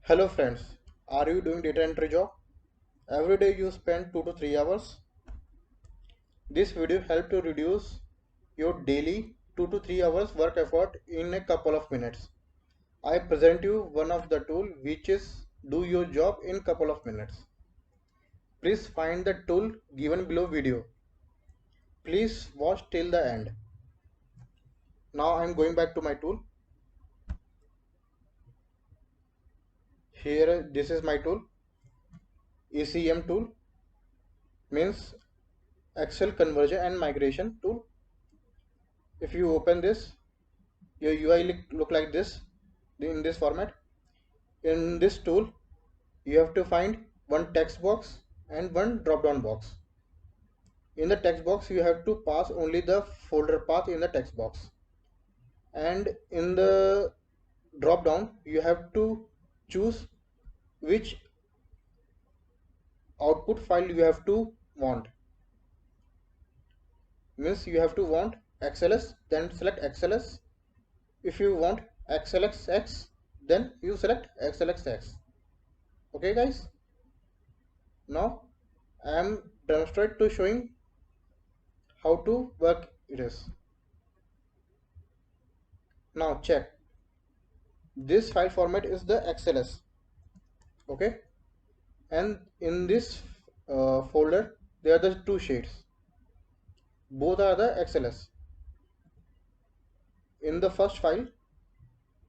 Hello friends, are you doing data entry job? Every day you spend 2 to 3 hours. This video help to reduce your daily 2 to 3 hours work effort in a couple of minutes. I present you one of the tool which is do your job in couple of minutes. Please find the tool given below video. Please watch till the end. Now I am going back to my tool. Here this is my tool. ECM tool means Excel conversion and migration tool. If you open this, your UI look like this in this format. In this tool you have to find one text box and one drop down box. In the text box you have to pass only the folder path in the text box, and in the drop down you have to choose which output file you have to want. Means you have to want XLS, then select XLS. If you want XLSX, then you select XLSX. Okay guys, now I am demonstrate to showing how to work it is. Now check, this file format is the XLS. Okay, and in this folder there are the two sheets, both are the XLS. In the first file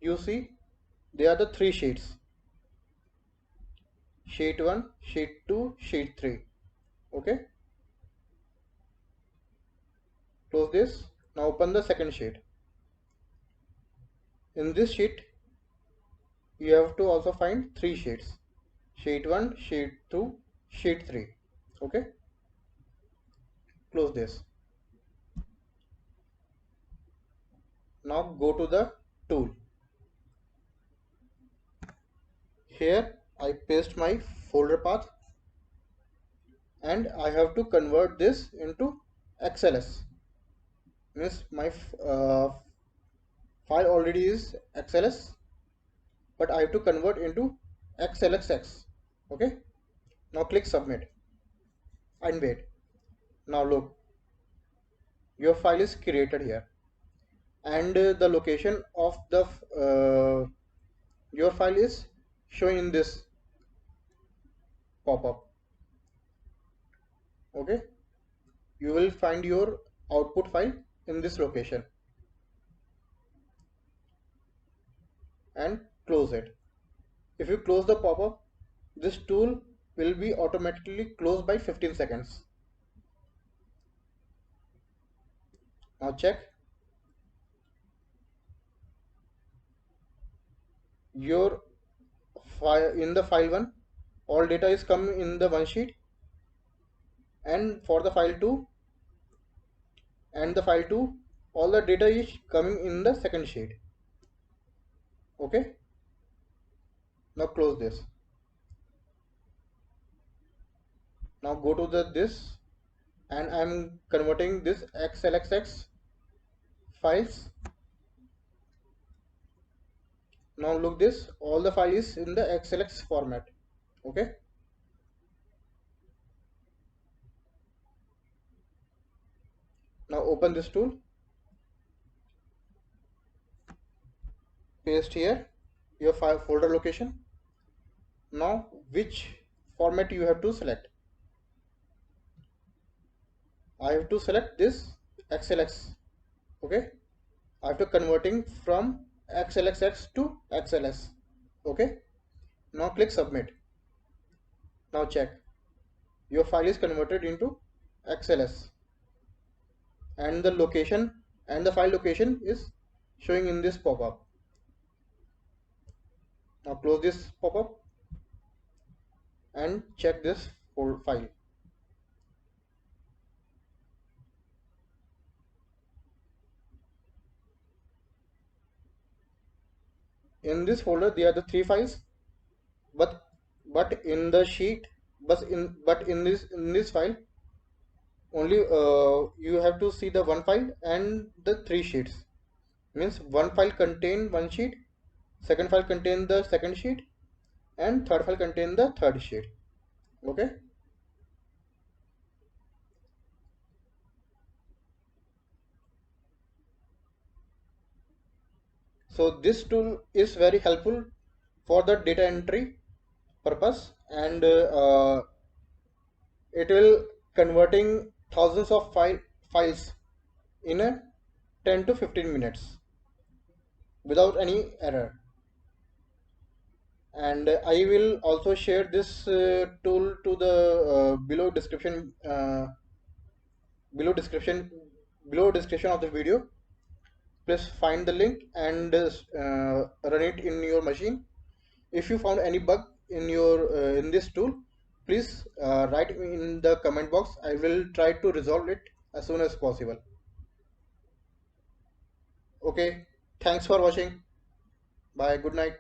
you see there are the three sheets: sheet 1, sheet 2, sheet 3. Okay, close this. Now open the second sheet. In this sheet you have to also find three sheets: sheet 1, sheet 2, sheet 3. Okay, close this. Now go to the tool. Here I paste my folder path and I have to convert this into XLS. Means my file already is XLS, but I have to convert into XLSX. Okay, now click submit and wait. Now look, your file is created here, and the location of the your file is showing in this pop-up. Okay, you will find your output file in this location and close it. If you close the pop-up, this tool will be automatically closed by 15 seconds. Now check, your file in the file 1 all data is coming in the one sheet, and for the file 2 and the file 2 all the data is coming in the second sheet. Okay, now close this. Now go to this, and I'm converting this XLSX files. Now look this, all the file is in the XLX format. Okay, now open this tool, paste here your file folder location. Now which format you have to select? I have to select this XLX. Okay, I have to converting from XLSX to XLS. Okay, now click submit. Now check, your file is converted into XLS, and the location and the file location is showing in this pop-up. Now close this pop-up and check this file. In this folder there are the three files, but in the sheet, in this file only you have to see the one file and the three sheets. Means one file contain one sheet, second file contain the second sheet, and third file contain the third sheet. Okay. So this tool is very helpful for the data entry purpose, and it will converting thousands of files in a 10 to 15 minutes without any error. And I will also share this tool to the below description below description of the video. Please find the link and run it in your machine. If you found any bug in your in this tool, please write me in the comment box. I will try to resolve it as soon as possible. Okay, thanks for watching. Bye, good night.